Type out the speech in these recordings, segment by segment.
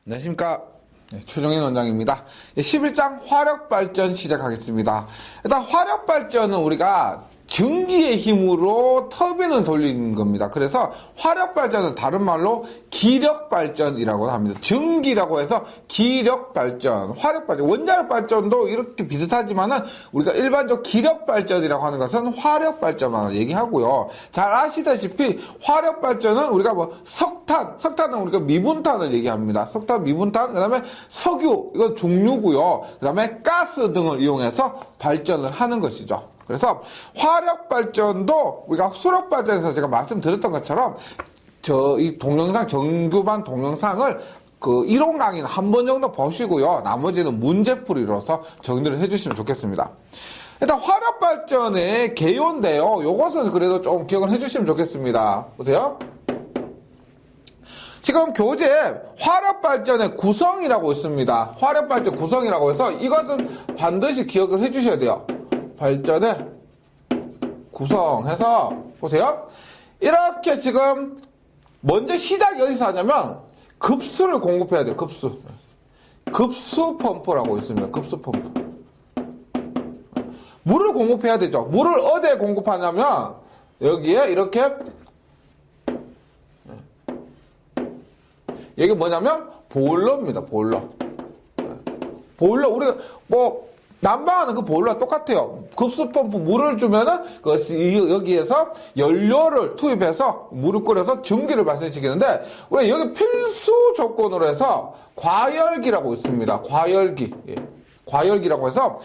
안녕하십니까. 네, 최종인 원장입니다. 11장 화력발전 시작하겠습니다. 일단 화력발전은 우리가 전기의 힘으로 터빈을 돌리는 겁니다. 그래서 화력발전은 다른 말로 기력발전이라고 합니다. 전기라고 해서 기력발전, 화력발전, 원자력발전도 이렇게 비슷하지만은 우리가 일반적 기력발전이라고 하는 것은 화력발전만 얘기하고요. 잘 아시다시피 화력발전은 우리가 뭐 석탄은 우리가 미분탄을 얘기합니다. 석탄, 미분탄, 그 다음에 석유, 이건 중류고요. 그 다음에 가스 등을 이용해서 발전을 하는 것이죠. 그래서 화력발전도 우리가 수력발전에서 제가 말씀드렸던 것처럼 이 동영상, 정규반 동영상을 이론 강의는 한 번 정도 보시고요. 나머지는 문제풀이로서 정리를 해주시면 좋겠습니다. 일단 화력발전의 개요인데요. 요것은 그래도 좀 기억을 해주시면 좋겠습니다. 보세요. 지금 교재에 화력발전의 구성이라고 있습니다. 화력발전 구성이라고 해서 이것은 반드시 기억을 해주셔야 돼요. 발전의 구성해서 보세요. 이렇게 지금 먼저 시작이 어디서 하냐면 급수를 공급해야 돼요. 급수 펌프라고 있습니다. 급수 펌프. 물을 공급해야 되죠. 물을 어디에 공급하냐면 여기에 이렇게 이게 뭐냐면 보일러입니다. 보일러 우리가 난방하는 그 보일러와 똑같아요. 급수펌프 물을 주면은 여기에서 연료를 투입해서 물을 끓여서 전기를 발생시키는데 우리가 여기 필수 조건으로 해서 과열기라고 있습니다. 과열기라고 해서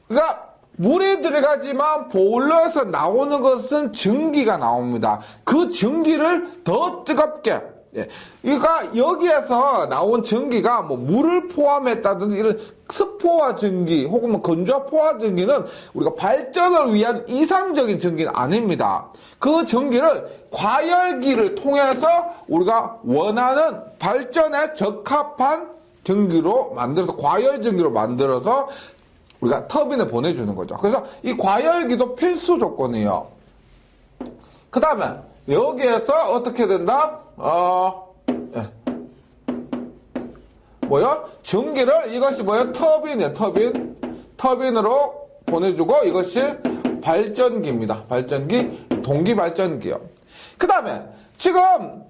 그러니까 물이 들어가지만 보일러에서 나오는 것은 전기가 나옵니다. 그 전기를 더 뜨겁게 그러니까 여기에서 나온 전기가 물을 포함했다든지 이런 스포화 전기 혹은 건조화 포화 전기는 우리가 발전을 위한 이상적인 전기는 아닙니다. 그 전기를 과열기를 통해서 우리가 원하는 발전에 적합한 전기로 만들어서 과열 전기로 만들어서 우리가 터빈에 보내주는 거죠. 그래서 이 과열기도 필수 조건이에요. 그 다음에 여기에서 어떻게 된다? 전기를 이것이 터빈이에요. 터빈으로 보내주고 이것이 발전기입니다. 발전기, 동기발전기요. 그 다음에 지금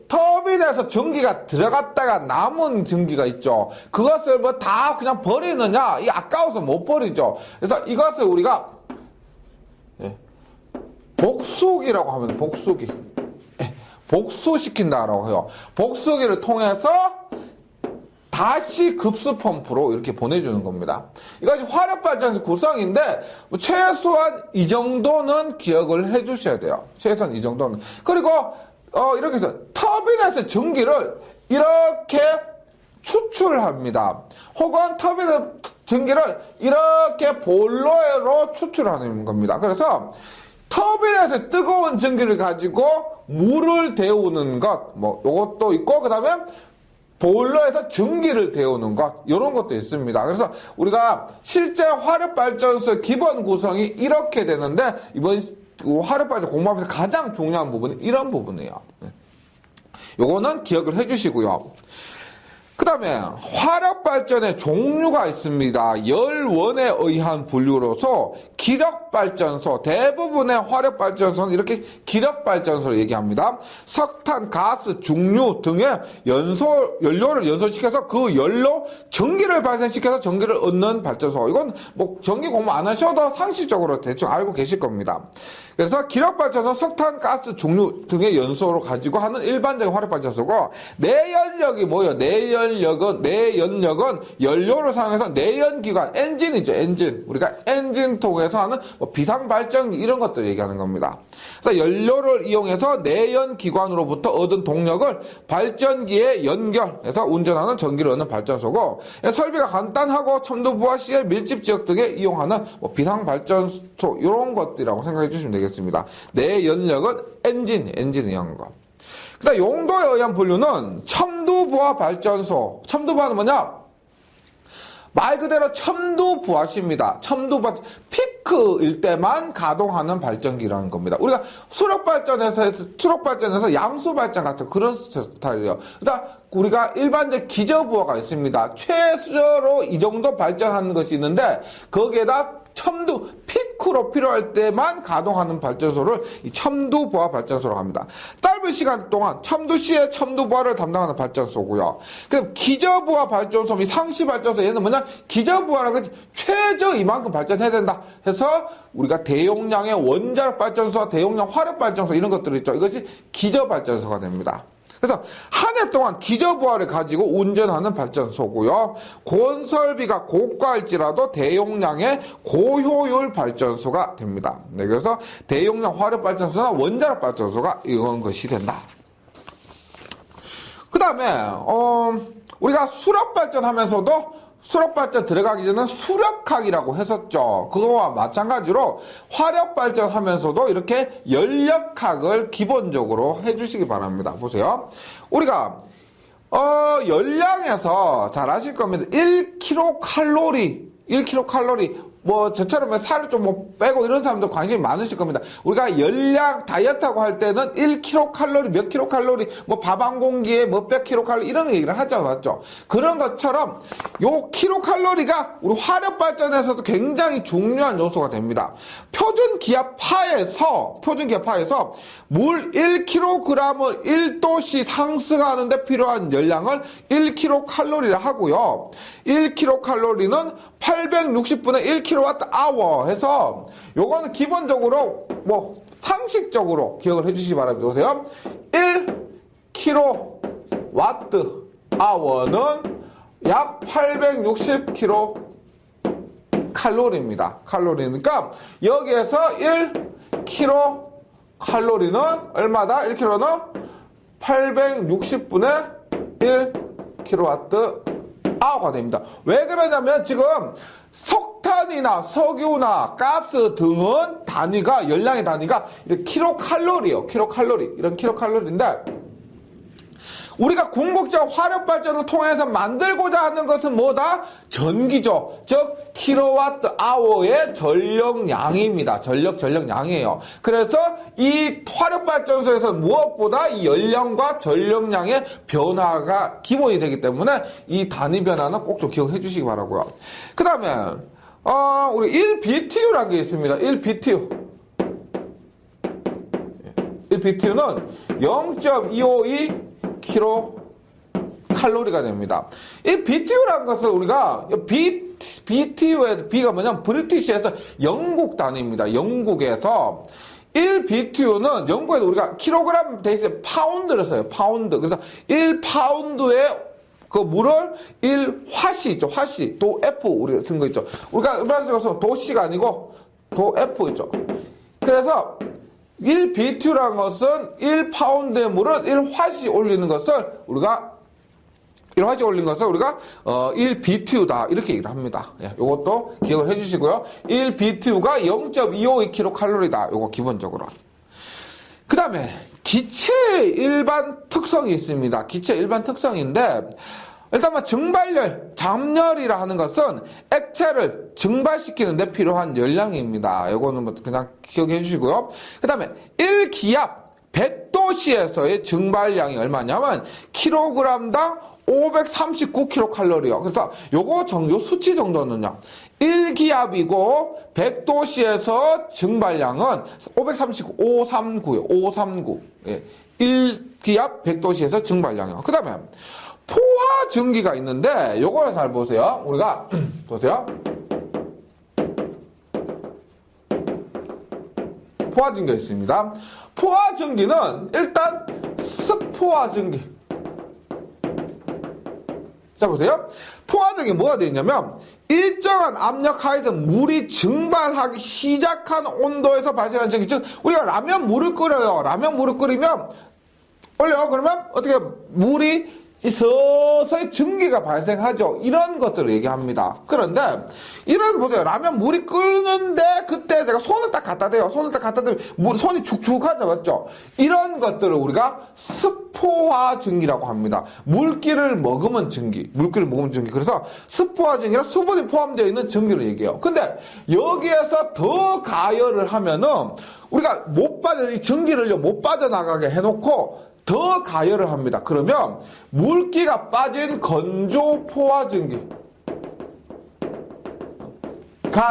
터빈에서 전기가 들어갔다가 남은 전기가 있죠. 그것을 다 그냥 버리느냐? 이 아까워서 못 버리죠. 그래서 이것을 우리가 복수기라고 하면 복수시킨다라고 해요. 복수기를 통해서 다시 급수펌프로 이렇게 보내주는 겁니다. 이것이 화력발전의 구성인데 최소한 이 정도는 기억을 해주셔야 돼요. 최소한 이 정도는. 그리고 이렇게 해서 터빈에서 전기를 이렇게 추출합니다. 혹은 터빈의 전기를 이렇게 보일러로 추출하는 겁니다. 그래서 터빈에서 뜨거운 전기를 가지고 물을 데우는 것, 요것도 있고, 그 다음에 보일러에서 전기를 데우는 것, 요런 것도 있습니다. 그래서 우리가 실제 화력발전소의 기본 구성이 이렇게 되는데, 이번 화력발전 공부하면서 가장 중요한 부분이 이런 부분이에요. 요거는 기억을 해주시고요. 그 다음에 화력발전의 종류가 있습니다. 열원에 의한 분류로서 기력발전소, 대부분의 화력발전소는 이렇게 기력발전소를 얘기합니다. 석탄, 가스, 중류 등의 연료를 연소시켜서 그 연료 전기를 발생시켜서 전기를 얻는 발전소. 이건 전기 공부 안 하셔도 상식적으로 대충 알고 계실 겁니다. 그래서 기력발전소, 석탄, 가스, 중류 등의 연소로 가지고 하는 일반적인 화력발전소고, 내연력이 뭐예요? 내연력은 연료를 사용해서 내연기관, 엔진이죠, 엔진. 우리가 엔진 통해서 하는 비상발전기 이런 것들 얘기하는 겁니다. 그래서 연료를 이용해서 내연기관으로부터 얻은 동력을 발전기에 연결해서 운전하는 전기를 얻는 발전소고, 설비가 간단하고 첨도부와 시의 밀집 지역 등에 이용하는 비상발전소 이런 것들이라고 생각해 주시면 되겠습니다. 내연력은 엔진에 의한 거. 그 다음 용도에 의한 분류는 첨두부하 발전소. 첨두부하는 뭐냐? 말 그대로 첨두부하시입니다. 첨두부하 피크일 때만 가동하는 발전기라는 겁니다. 우리가 수력발전에서 양수발전 같은 그런 스타일이에요. 그다음 우리가 일반적 기저부하가 있습니다. 최저로 이 정도 발전하는 것이 있는데 거기에다 첨두 피크로 필요할 때만 가동하는 발전소를 이 첨두부하 발전소라고 합니다. 짧은 시간 동안 첨두시의 첨두부하를 담당하는 발전소고요. 그럼 기저부하 발전소, 이 상시 발전소 얘는 뭐냐? 기저부하라는 것이 최저 이만큼 발전해야 된다 해서 우리가 대용량의 원자력 발전소와 대용량 화력 발전소 이런 것들이 있죠. 이것이 기저 발전소가 됩니다. 그래서 한 해 동안 기저부하를 가지고 운전하는 발전소고요. 건설비가 고가일지라도 대용량의 고효율 발전소가 됩니다. 네, 그래서 대용량 화력 발전소나 원자력 발전소가 이런 것이 된다. 그 다음에 우리가 수력 발전하면서도 수력 발전 들어가기 전에 수력학이라고 했었죠. 그거와 마찬가지로 화력 발전하면서도 이렇게 연력학을 기본적으로 해주시기 바랍니다. 보세요. 우리가 열량에서 잘 아실 겁니다. 1kcal 뭐 저처럼 살을 좀 뭐 빼고 이런 사람들 관심이 많으실 겁니다. 우리가 열량 다이어트하고 할 때는 1kcal 몇 kcal 뭐 밥 한 공기에 몇백 kcal 이런 얘기를 하죠, 맞죠? 그런 것처럼 요 kcal가 우리 화력 발전에서도 굉장히 중요한 요소가 됩니다. 표준 기압하에서 물 1kg을 1도씨 상승하는데 필요한 열량을 1kcal라 하고요. 1kcal는 860분의 1kWh 해서 요거는 기본적으로 뭐 상식적으로 기억을 해주시기 바랍니다. 보세요. 1kWh는 약 860kcal입니다. 칼로리니까 여기에서 1kcal는 얼마다? 1kg는 860분의 1kWh가 됩니다. 왜 그러냐면 지금 석탄이나 석유나 가스 등은 단위가, 열량의 단위가 이렇게 킬로칼로리예요. 이런 킬로칼로리인데 우리가 궁극적 화력 발전을 통해서 만들고자 하는 것은 뭐다? 전기죠. 즉 킬로와트-아워의 전력량입니다. 전력량이에요. 그래서 이 화력 발전소에서 무엇보다 이 연령과 전력량의 변화가 기본이 되기 때문에 이 단위 변화는 꼭 좀 기억해 주시기 바라고요. 그 다음에 우리 1BTU라는 게 있습니다. 1BTU는 0.252 kcal가 됩니다. 이 BTU라는 것은 우리가 BTU의 B가 뭐냐면 브리티시에서 영국 단위입니다. 영국에서 1BTU는 영국에서 우리가 킬로그램 대신에 파운드를 써요. 파운드. 그래서 1파운드의 그 물을 1화씨 있죠. 화씨. 도 F 우리가 쓴 거 있죠. 우리가 일반적으로 도씨가 아니고 도 F 있죠. 그래서 1BTU라는 것은 1파운드의 물을 1화씨 올리는 것을 우리가 1BTU다 이렇게 얘기를 합니다. 예, 요것도 기억을 해주시고요. 1BTU가 0.252kcal다. 요거 기본적으로. 그 다음에 기체 일반 특성이 있습니다. 기체 일반 특성인데 일단 증발열, 잠열이라 하는 것은 액체를 증발시키는 데 필요한 열량입니다. 이거는 그냥 기억해 주시고요. 그 다음에 1기압 100도씨에서의 증발량이 얼마냐면 킬로그램당 539kcal요. 그래서 요 수치 정도는요. 1기압이고 100도씨에서 증발량은 539, 539. 예. 1기압 100도씨에서 증발량이요. 그 다음에 포화 증기가 있는데 요거를 잘 보세요. 우리가 보세요. 포화 증기가 있습니다. 포화 증기는 일단 습포화 증기. 자 보세요. 포화 증기 뭐가 되어 있냐면 일정한 압력 하에서 물이 증발하기 시작한 온도에서 발생하는 증기. 즉 우리가 라면 물을 끓여요. 라면 물을 끓이면 올려. 그러면 어떻게 물이 서서히 증기가 발생하죠. 이런 것들을 얘기합니다. 그런데 이런 보세요. 라면 물이 끓는데 그때 제가 손을 딱 갖다 대요. 손을 딱 갖다 대면 손이 축축하죠. 맞죠? 이런 것들을 우리가 습포 스포화 증기라고 합니다. 물기를 먹으면 증기, 물기를 먹으면 증기. 그래서 스포화 증기는 수분이 포함되어 있는 증기를 얘기해요. 근데 여기에서 더 가열을 하면은 우리가 이 증기를 못 빠져나가게 해놓고 더 가열을 합니다. 그러면 물기가 빠진 건조 포화 증기가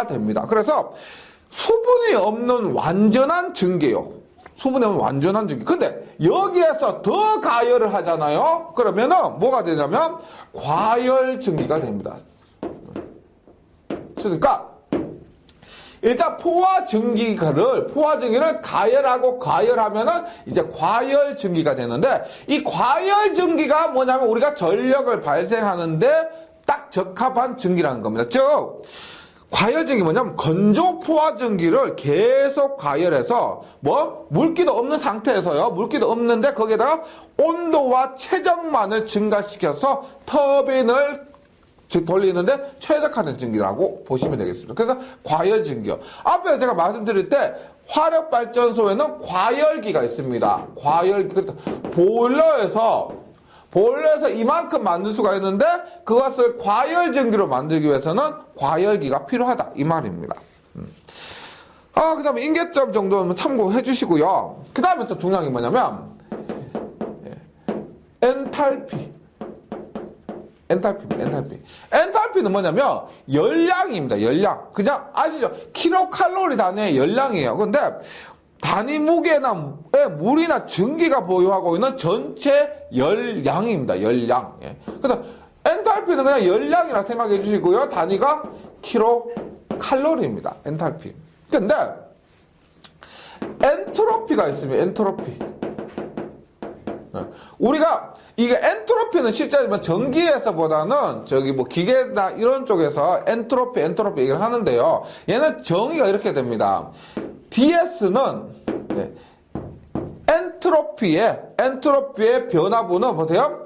됩니다. 그래서 수분이 없는 완전한 증기예요. 수분이 없는 완전한 증기. 근데 여기에서 더 가열을 하잖아요. 그러면은 뭐가 되냐면 과열 증기가 됩니다. 그러니까 일단 포화 증기를 가열하면은 이제 과열 증기가 되는데, 이 과열 증기가 뭐냐면 우리가 전력을 발생하는데 딱 적합한 증기라는 겁니다. 즉, 과열 증기 뭐냐면 건조 포화 증기를 계속 가열해서 물기도 없는 상태에서요. 물기도 없는데 거기에다가 온도와 최적만을 증가시켜서 터빈을 돌리는데 최적화된 증기라고 보시면 되겠습니다. 그래서 과열 증기요. 앞에 제가 말씀드릴 때 화력발전소에는 과열기가 있습니다. 과열기. 그래서 보일러에서 이만큼 만들 수가 있는데 그것을 과열 증기로 만들기 위해서는 과열기가 필요하다. 이 말입니다. 그 다음에 인계점 정도는 참고해 주시고요. 그 다음에 또 중요한 게 뭐냐면 엔탈피는 뭐냐면 열량입니다. 열량. 그냥 아시죠? 킬로칼로리 단위의 열량이에요. 근데 단위 무게에 물이나 증기가 보유하고 있는 전체 열량입니다. 열량. 그래서 엔탈피는 그냥 열량이라 생각해 주시고요. 단위가 킬로칼로리입니다. 엔탈피. 근데 엔트로피가 있습니다. 엔트로피. 우리가 이게 엔트로피는 실제 전기에서보다는 기계나 이런 쪽에서 엔트로피 얘기를 하는데요. 얘는 정의가 이렇게 됩니다. DS는 엔트로피의 변화분은 보세요.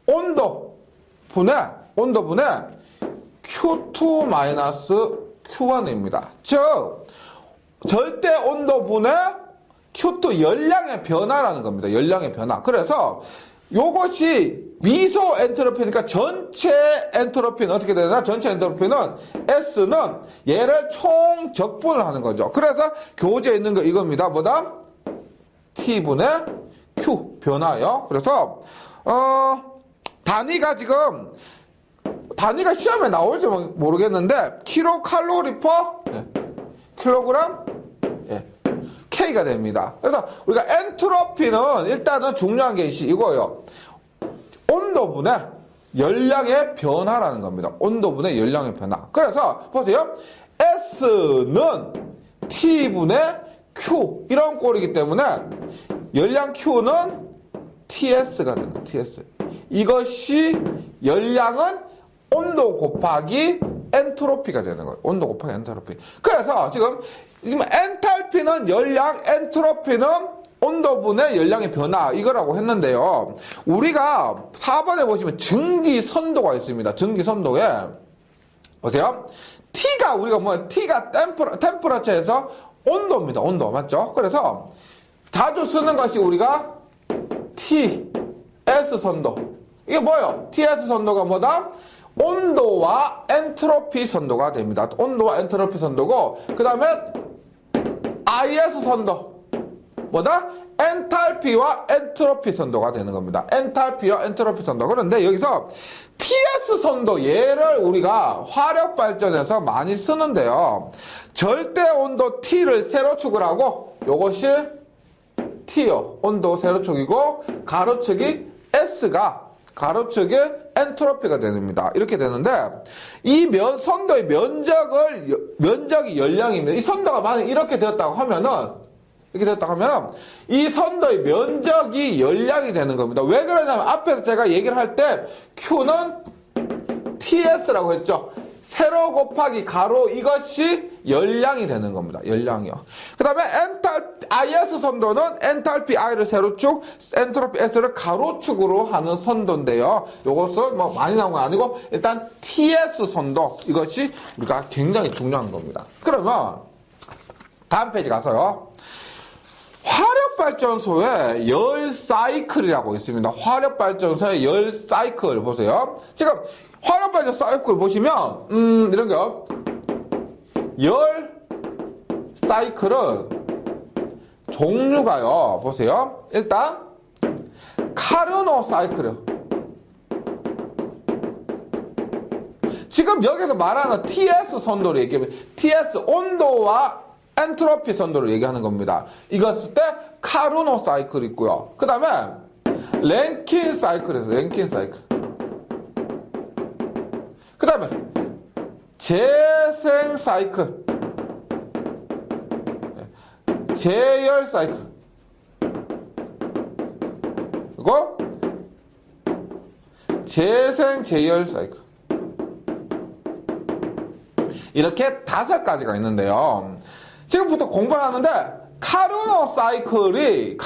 온도분의 Q2-Q1입니다. 즉 절대 온도분의 Q2 열량의 변화라는 겁니다. 열량의 변화. 그래서 요것이 미소 엔트로피니까 전체 엔트로피는 어떻게 되나? 전체 엔트로피는 S는 얘를 총 적분을 하는 거죠. 그래서 교재에 있는 거 이겁니다. 뭐다? T분의 Q 변화요. 그래서 단위가 시험에 나올지 모르겠는데 킬로칼로리 퍼 킬로그램 K가 됩니다. 그래서 우리가 엔트로피는 일단은 중요한 게 이거예요. 온도분의 열량의 변화라는 겁니다. 온도분의 열량의 변화. 그래서 보세요. S는 T분의 Q 이런 꼴이기 때문에 열량 Q는 TS가 됩니다. TS. 이것이 열량은 온도 곱하기 엔트로피가 되는 거예요. 온도 곱하기 엔트로피. 그래서 지금 엔탈피는 열량, 엔트로피는 온도분의 열량의 변화 이거라고 했는데요. 우리가 4번에 보시면 증기선도가 있습니다. 증기선도에 보세요. T가 T가 템퍼러처에서 온도입니다. 온도 맞죠? 그래서 자주 쓰는 것이 우리가 TS 선도. 이게 뭐예요? TS 선도가 뭐다? 온도와 엔트로피 선도가 됩니다. 온도와 엔트로피 선도고, 그 다음에 IS 선도. 뭐다? 엔탈피와 엔트로피 선도가 되는 겁니다. 엔탈피와 엔트로피 선도. 그런데 여기서 TS 선도, 얘를 우리가 화력 발전에서 많이 쓰는데요. 절대 온도 T를 세로축을 하고, 요것이 T요. 온도 세로축이고, 가로축이 S가 가로축의 엔트로피가 됩니다. 이렇게 되는데, 이 선도의 면적이 열량입니다. 이 선도가 만약 이렇게 되었다고 하면은, 이 선도의 면적이 열량이 되는 겁니다. 왜 그러냐면, 앞에서 제가 얘기를 할 때, Q는 TS라고 했죠. 세로 곱하기 가로, 이것이 열량이 되는 겁니다. 열량이요. 그 다음에 IS 선도는 엔탈피 I를 세로축, 엔트로피 S를 가로축으로 하는 선도인데요. 요것은 많이 나온 건 아니고, 일단 TS 선도, 이것이 우리가 굉장히 중요한 겁니다. 그러면, 다음 페이지 가서요. 화력 화력발전소에 열 사이클이라고 있습니다. 화력발전소의 열 사이클 보세요. 지금 화력발전소 사이클 보시면 이런 거 열 사이클은 종류가요. 보세요. 일단 카르노 사이클이요. 지금 여기서 말하는 TS 선도를 얘기하면 TS 온도와 엔트로피 선도를 얘기하는 겁니다. 이것을 때 카르노 사이클 있고요. 그 다음에 랭킨 사이클에서 랭킨 사이클. 그 다음에 재생 사이클, 재열 사이클, 그리고 재생 재열 사이클. 이렇게 5가지가 있는데요. 지금부터 공부를 하는데 카르노 사이클은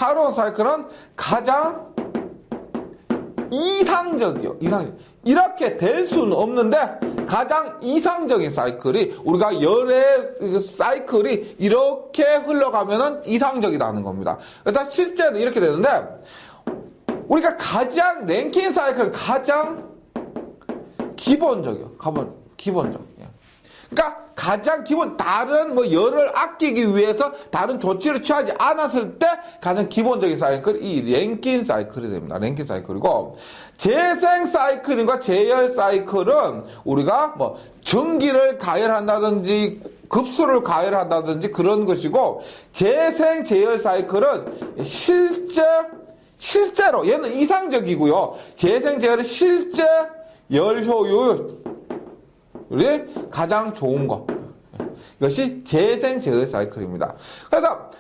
가장 이상적이요. 이렇게 될 수는 없는데 가장 이상적인 사이클이 우리가 열의 사이클이 이렇게 흘러가면은 이상적이라는 겁니다. 일단 실제는 이렇게 되는데 우리가 가장 랭킨 사이클은 가장 기본적이요. 기본적. 그러니까 가장 기본 다른 열을 아끼기 위해서 다른 조치를 취하지 않았을 때 가장 기본적인 사이클이 이 랭킨 사이클이 됩니다. 랭킨 사이클이고 재생 사이클과 재열 사이클은 우리가 전기를 가열한다든지 급수를 가열한다든지 그런 것이고 그러니까 재열 사이클은 실제로 얘는 이상적이고요. 재생 재열은 실제 열 효율 우리 가장 좋은 거. 이것이 재생 재열 사이클입니다. 그래서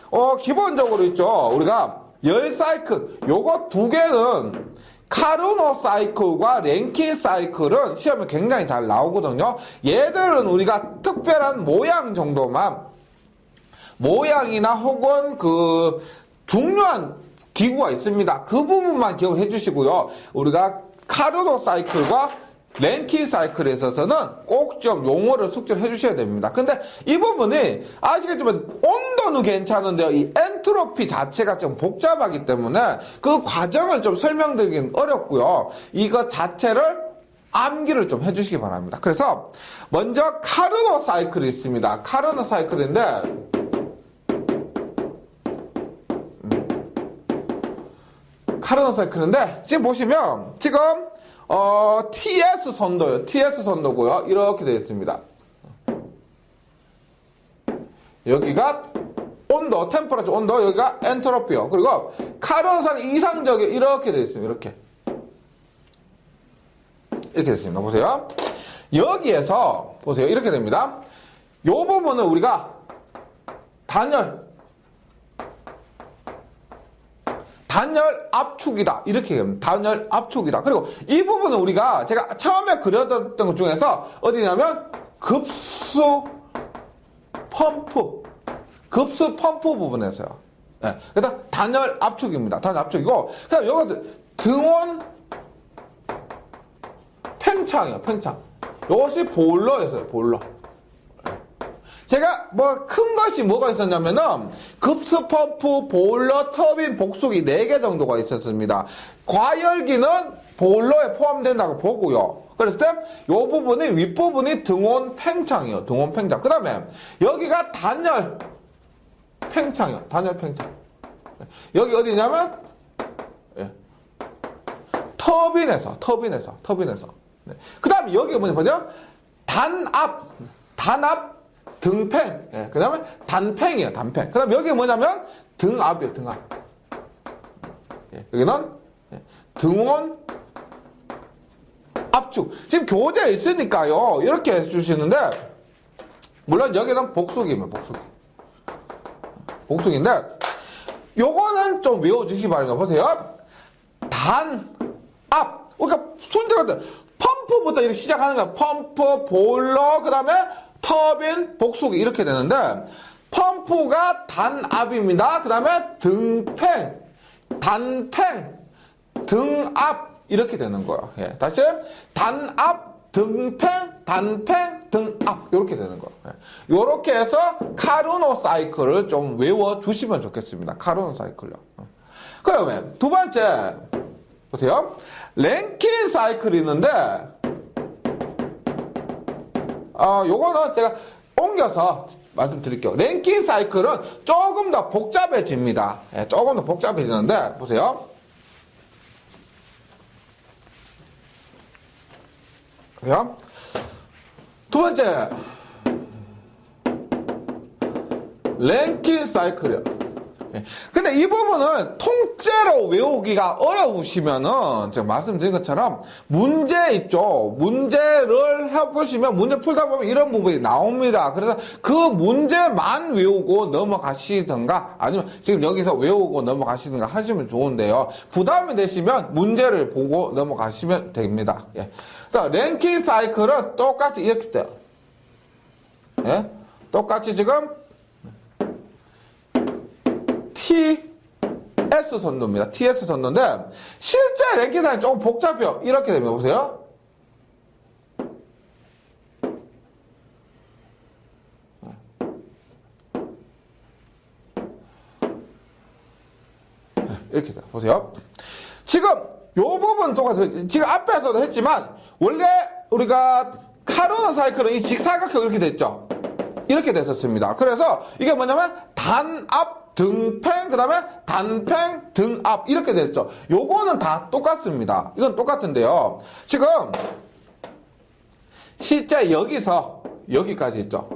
기본적으로 있죠. 우리가 열 사이클 요거 2개는 카르노 사이클과 랭킨 사이클은 시험에 굉장히 잘 나오거든요. 얘들은 우리가 특별한 모양 정도만 모양이나 혹은 그 중요한 기구가 있습니다. 그 부분만 기억해 주시고요. 우리가 카르노 사이클과 랭킨 사이클에 있어서는 꼭 좀 용어를 숙지를 해주셔야 됩니다. 근데 이 부분이 아시겠지만 온도는 괜찮은데요. 이 엔트로피 자체가 좀 복잡하기 때문에 그 과정을 좀 설명드리긴 어렵고요. 이거 자체를 암기를 좀 해주시기 바랍니다. 그래서 먼저 카르노 사이클이 있습니다. 카르노 사이클인데 지금 보시면 지금 TS 선도요. TS 선도고요. 이렇게 되어 있습니다. 여기가 온도, 템퍼러처 온도, 여기가 엔트로피요. 그리고 카르노산 이상적이 이렇게 되어 있습니다. 이렇게 되어 있습니다. 보세요. 여기에서 보세요. 이렇게 됩니다. 요 부분은 우리가 단열 압축이다. 이렇게 얘기합니다. 단열 압축이다. 그리고 이 부분은 우리가 제가 처음에 그려뒀던 것 중에서 어디냐면 급수 펌프 부분에서요. 네. 그래서 단열 압축입니다. 단열 압축이고, 그다음 여기 등원 팽창이요. 팽창. 이것이 보일러에서요. 보일러. 제가 큰 것이 뭐가 있었냐면은 급수 펌프, 보일러, 터빈, 복수기 4개 정도가 있었습니다. 과열기는 보일러에 포함된다고 보고요. 그랬을 때 요 부분이 윗부분이 등온 팽창이요. 등온 팽창. 그 다음에 여기가 단열 팽창이요. 단열 팽창. 여기 어디냐면 터빈에서. 네. 그 다음에 여기 뭐냐? 단압 등팽. 예, 그 다음에 단팽이에요. 단팽. 그 다음에 여기 뭐냐면 등압이에요. 등압. 예, 여기는 등온 압축. 지금 교재에 있으니까요. 이렇게 해주시는데 물론 여기는 복수기입니다. 복수기인데 요거는 좀 외워주시기 바랍니다. 보세요. 단압. 그러니까 순서가 펌프부터 이렇게 시작하는 거야. 펌프, 보일러, 그 다음에 터빈, 복수기 이렇게 되는데 펌프가 단압입니다. 그 다음에 등팽, 단팽, 등압 이렇게 되는 거예요. 예, 다시 단압, 등팽, 단팽, 등압 이렇게 되는 거. 이렇게 해서 카르노 사이클을 좀 외워주시면 좋겠습니다. 카르노 사이클요. 그다음에 두 번째 보세요. 랭킨 사이클이 있는데 요거는 제가 옮겨서 말씀드릴게요. 랭킨 사이클은 조금 더 복잡해집니다. 조금 더 복잡해지는데 보세요. 보세요. 두 번째 랭킨 사이클이요. 근데 이 부분은 통째로 외우기가 어려우시면은 제가 말씀드린 것처럼 문제 있죠. 문제를 해보시면 문제 풀다 보면 이런 부분이 나옵니다. 그래서 그 문제만 외우고 넘어가시든가 아니면 지금 여기서 외우고 넘어가시든가 하시면 좋은데요. 부담이 되시면 문제를 보고 넘어가시면 됩니다. 예. 자, 랭킹 사이클은 똑같이 이렇게 돼요. 예? 똑같이 지금 TS 선도입니다. TS 선도인데 실제 랭킹 사이클 조금 복잡해요. 이렇게 됩니다. 보세요. 이렇게 돼요. 보세요. 지금 요 부분 똑같아요. 지금 앞에서도 했지만 원래 우리가 카르노 사이클은 이 직사각형 이렇게 됐죠. 이렇게 됐었습니다. 그래서 이게 뭐냐면 단압, 등팽, 그 다음에 단팽, 등압 이렇게 됐죠. 요거는 다 똑같습니다. 이건 똑같은데요. 지금 실제 여기서 여기까지 있죠.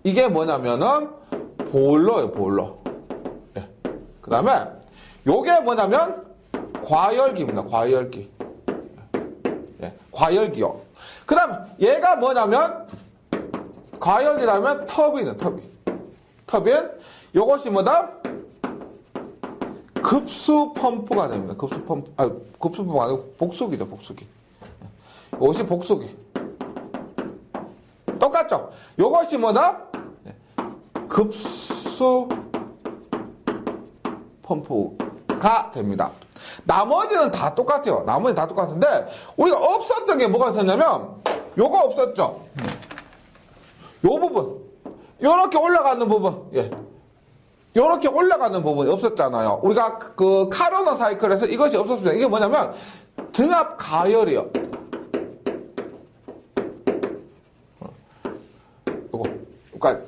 이게 뭐냐면은 볼러예요. 볼러. 예. 그 다음에 요게 뭐냐면 과열기입니다. 과열기. 예. 과열기요. 그 다음 얘가 뭐냐면 과열기라면 터빈은 터빈. 요것이 뭐다? 급수 펌프가 됩니다. 급수 펌프. 급수 펌프가 아니고 복수기죠. 복수기. 요것이 복수기. 똑같죠? 요것이 뭐다? 급수 펌프가 됩니다. 나머지는 다 똑같아요. 나머지는 다 똑같은데 우리가 없었던 게 뭐가 있었냐면 요거 없었죠. 요 부분 요렇게 올라가는 부분 요렇게 올라가는 부분이 없었잖아요. 우리가 그 카르노 사이클에서 이것이 없었습니다. 이게 뭐냐면 등압 가열이요. 그러니까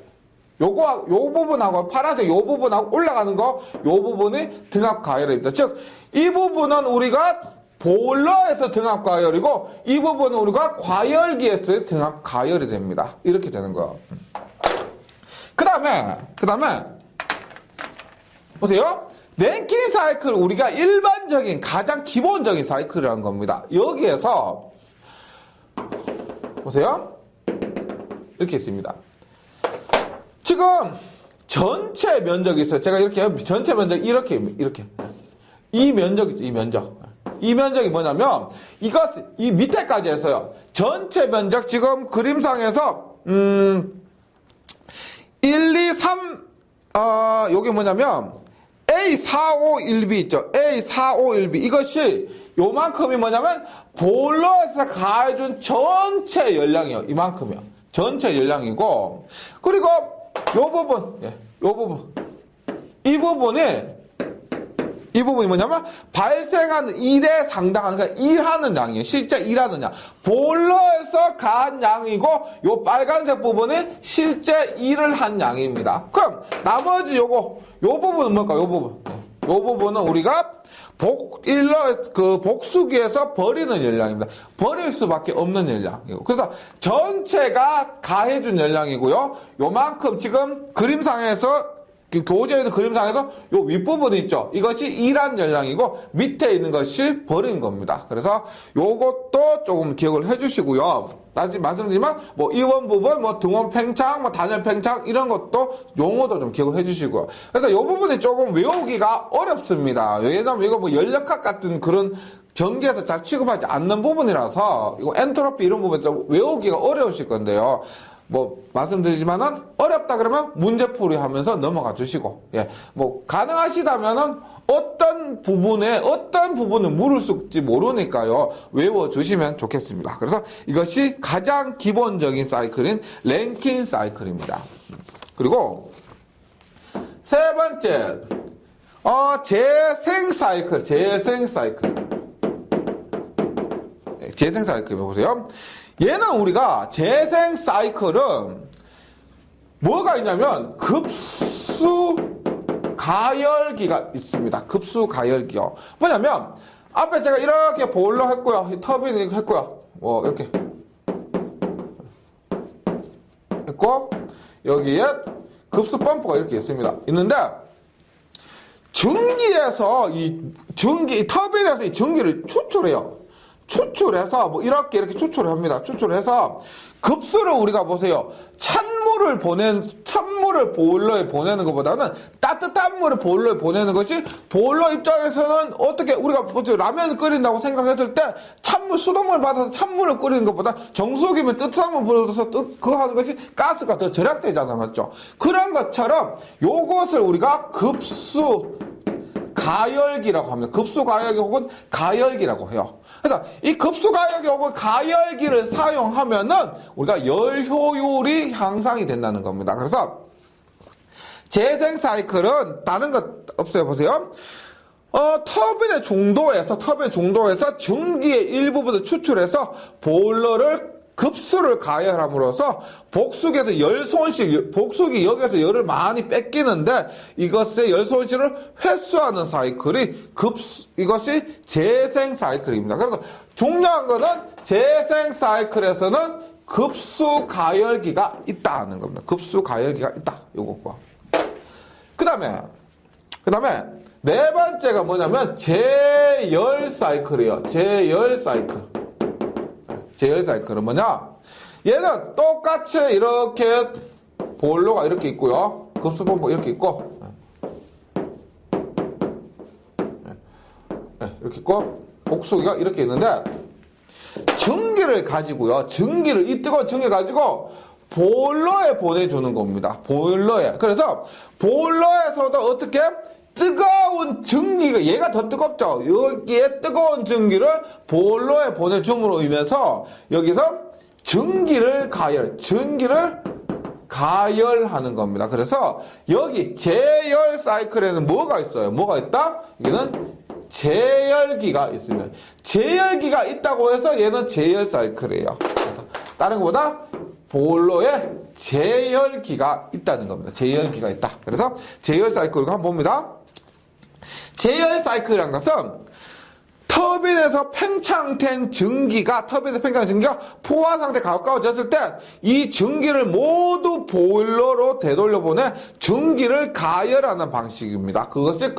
요 부분하고 파란색 요 부분하고 올라가는 거 요 부분이 등압 가열입니다. 즉 이 부분은 우리가 볼러에서 등압 가열이고 이 부분은 우리가 과열기에서 등압 가열이 됩니다. 이렇게 되는 거예요. 그 다음에 보세요. 랭킹 사이클 우리가 일반적인 가장 기본적인 사이클이라는 겁니다. 여기에서 보세요. 이렇게 있습니다. 지금 전체 면적이 있어요. 제가 이렇게 전체 면적 이렇게 이 면적 있죠. 이 면적이 뭐냐면 이 밑에까지 해서요. 전체 면적 지금 그림상에서 1, 2, 3 요게 뭐냐면 A451B 있죠. A451B 이것이 요만큼이 뭐냐면 볼러에서 가해준 전체 열량이요. 이만큼이요. 전체 열량이고 그리고 요 부분 이 부분이 뭐냐면 발생하는 일에 상당한 그러니까 일하는 양이에요. 실제 일하는 양. 볼러에서 가한 양이고 요 빨간색 부분이 실제 일을 한 양입니다. 그럼 나머지 요 부분은 뭘까? 요 부분은 우리가 복수기에서 버리는 열량입니다. 버릴 수밖에 없는 열량이고. 그래서 전체가 가해준 열량이고요. 요만큼 지금 그림상에서 교재에 있는 그림상에서 요 윗부분이 있죠. 이것이 일한 열량이고 밑에 있는 것이 버린 겁니다. 그래서 요것도 조금 기억을 해주시고요. 다시 말씀드리지만 뭐 이원 부분, 뭐 등원 팽창, 뭐 단열 팽창 이런 것도 용어도 좀 기억을 해주시고요. 그래서 요 부분이 조금 외우기가 어렵습니다. 왜냐면 이거 뭐 연력학 같은 그런 전기에서 잘 취급하지 않는 부분이라서 이거 엔트로피 이런 부분 좀 외우기가 어려우실 건데요. 뭐 말씀드리지만은 어렵다 그러면 문제풀이 하면서 넘어가 주시고, 예, 뭐 가능하시다면은 어떤 부분을 물을 수 있을지 모르니까요, 외워 주시면 좋겠습니다. 그래서 이것이 가장 기본적인 사이클인 랭킨 사이클입니다. 그리고 세 번째, 재생 사이클. 재생 사이클 보세요. 얘는 우리가 재생 사이클은 뭐가 있냐면 급수 가열기가 있습니다. 급수 가열기요. 뭐냐면 앞에 제가 이렇게 보일러 했고요. 터빈 했고요. 이렇게 했고 여기에 급수 펌프가 이렇게 있는데 전기에서 이 터빈에서 이 전기를 추출해서 뭐 이렇게 추출을 합니다. 추출해서 급수를 우리가 보세요. 찬물을 보일러에 보내는 것보다는 따뜻한 물을 보일러에 보내는 것이 보일러 입장에서는 어떻게 우리가 보세요. 라면 끓인다고 생각했을 때 수돗물 받아서 찬물을 끓이는 것보다 정수기면 뜨뜻한 물 불어서 그거 하는 것이 가스가 더 절약되잖아, 맞죠? 그런 것처럼 요것을 우리가 급수 가열기라고 합니다. 급수 가열기 혹은 가열기라고 해요. 그래서 이 급수 가열기 혹은 가열기를 사용하면은 우리가 열 효율이 향상이 된다는 겁니다. 그래서 재생 사이클은 다른 것 없어요. 보세요. 터빈의 중도에서 전기의 일부분을 추출해서 보일러를 급수를 가열함으로써 복수기에서 열 손실, 복수기 여기에서 열을 많이 뺏기는데 이것의 열 손실을 회수하는 사이클이 이것이 재생 사이클입니다. 그래서 중요한 것은 재생 사이클에서는 급수 가열기가 있다는 겁니다. 급수 가열기가 있다. 요거고. 그 다음에 네 번째가 뭐냐면 제열 사이클이에요. 제열 사이클은 뭐냐? 얘는 똑같이 이렇게 보일러가 이렇게 있고요. 급수펌프 이렇게 있고, 이렇게 있고, 복수기가 이렇게 있는데, 전기를 가지고요. 이 뜨거운 전기를 가지고 보일러에 보내주는 겁니다. 보일러에. 그래서 보일러에서도 어떻게? 뜨거운 전기가, 얘가 더 뜨겁죠. 여기에 뜨거운 전기를 보일러에 보내줌으로 인해서 여기서 전기를 가열하는 겁니다. 그래서 여기 제열 사이클에는 뭐가 있어요? 뭐가 있다? 여기는 제열기가 있으면 제열기가 있다고 해서 얘는 제열 사이클이에요. 그래서 다른 것보다 보일러에 제열기가 있다는 겁니다. 제열기가 있다. 그래서 제열 사이클을 한번 봅니다. 제열 사이클이라는 것은 터빈에서 팽창된 전기가 포화 상태에 가까워졌을 때 이 전기를 모두 보일러로 되돌려보내 전기를 가열하는 방식입니다. 그것을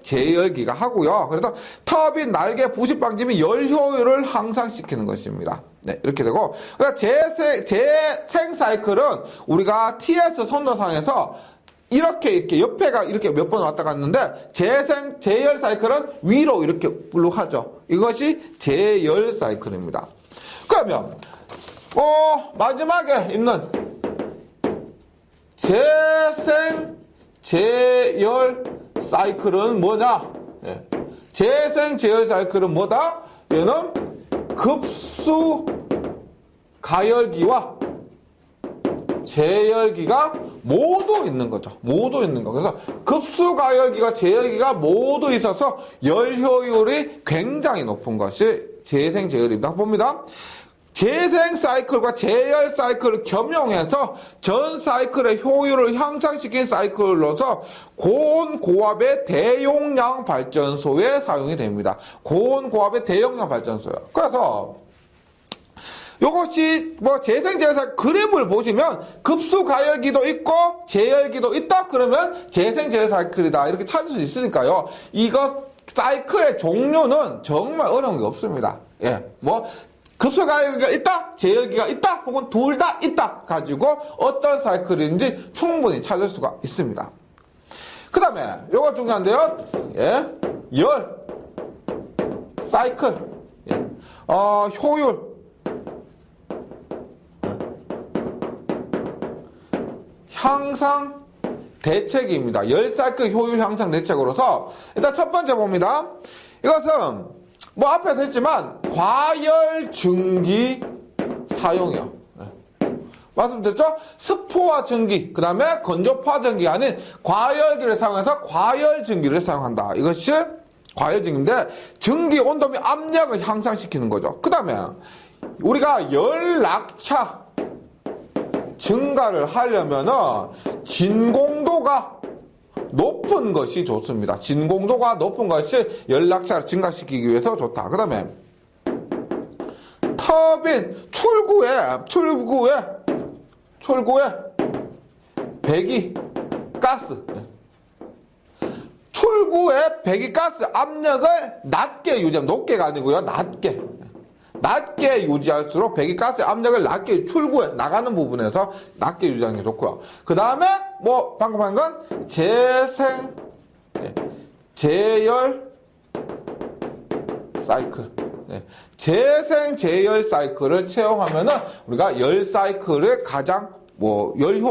제열기가 하고요. 그래서 터빈 날개 부식 방지 및 열 효율을 향상시키는 것입니다. 네, 이렇게 되고, 그러니까 재생 사이클은 우리가 TS 선도상에서 이렇게 옆에가 이렇게 몇 번 왔다 갔는데 제열 사이클은 위로 이렇게 하죠. 이것이 제열 사이클입니다. 그러면 마지막에 있는 제열 사이클은 뭐냐? 예. 제열 사이클은 뭐다? 얘는 급수 가열기와 제열기가 모두 있는 거죠. 그래서 급수 가열기가 제열기가 모두 있어서 열 효율이 굉장히 높은 것이 재생 제열입니다. 봅니다. 재생 사이클과 제열 사이클을 겸용해서 전 사이클의 효율을 향상시킨 사이클로서 고온고압의 대용량 발전소에 사용이 됩니다. 고온고압의 대용량 발전소요. 그래서 요것이 재생 제열 그림을 보시면 급수 가열기도 있고 제열기도 있다 그러면 재생 제열 사이클이다 이렇게 찾을 수 있으니까요. 이거 사이클의 종류는 정말 어려운 게 없습니다. 예, 급수 가열기가 있다, 제열기가 있다, 혹은 둘 다 있다 가지고 어떤 사이클인지 충분히 찾을 수가 있습니다. 그 다음에 요거 중요한데요. 예, 열 사이클, 효율. 향상 대책입니다. 열사이클 효율 향상 대책으로서 일단 첫 번째 봅니다. 이것은 뭐 앞에서 했지만 과열 증기 사용이요. 말씀드렸죠? 스포와 증기, 그 다음에 건조파 증기가 아닌 과열기를 사용해서 과열 증기를 사용한다. 이것이 과열 증기인데 증기 온도 및 압력을 향상시키는 거죠. 그 다음에 우리가 열 낙차 증가를 하려면은 진공도가 높은 것이 좋습니다. 진공도가 높은 것이 열 낙차를 증가시키기 위해서 좋다. 그 다음에 터빈 출구에 배기가스 출구에 배기가스 압력을 낮게 유지하면 높게가 아니고요. 낮게 유지할수록 배기가스 압력을 낮게 출구에 나가는 부분에서 낮게 유지하는 게 좋고요. 그 다음에 뭐 방금 한 건 제열 사이클. 재열 사이클을 채용하면은 우리가 열 사이클을 가장 열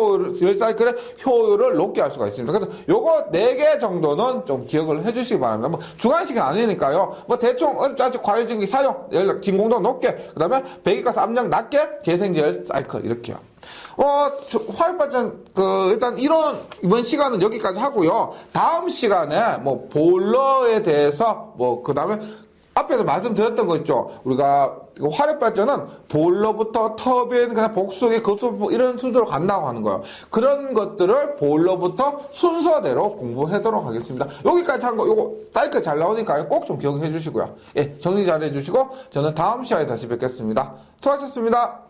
사이클의 효율을 높게 할 수가 있습니다. 그래서 요거 4개 정도는 좀 기억을 해주시기 바랍니다. 뭐 주관식은 아니니까요. 뭐 대충 아주 과열증기 사용, 진공도 높게, 그 다음에 배기가스 압력 낮게, 재생제열 사이클 이렇게요. 화력발전 일단 이번 시간은 여기까지 하고요. 다음 시간에 뭐 보일러에 대해서 그 다음에 앞에서 말씀드렸던 거 있죠. 우리가 화력발전은 보일러부터 터빈, 그냥 복수기, 급수기 이런 순서로 간다고 하는 거예요. 그런 것들을 보일러부터 순서대로 공부하도록 하겠습니다. 여기까지 한 거, 요거 사이클 잘 나오니까요. 꼭 좀 기억해 주시고요. 예, 정리 잘 해주시고 저는 다음 시간에 다시 뵙겠습니다. 수고하셨습니다.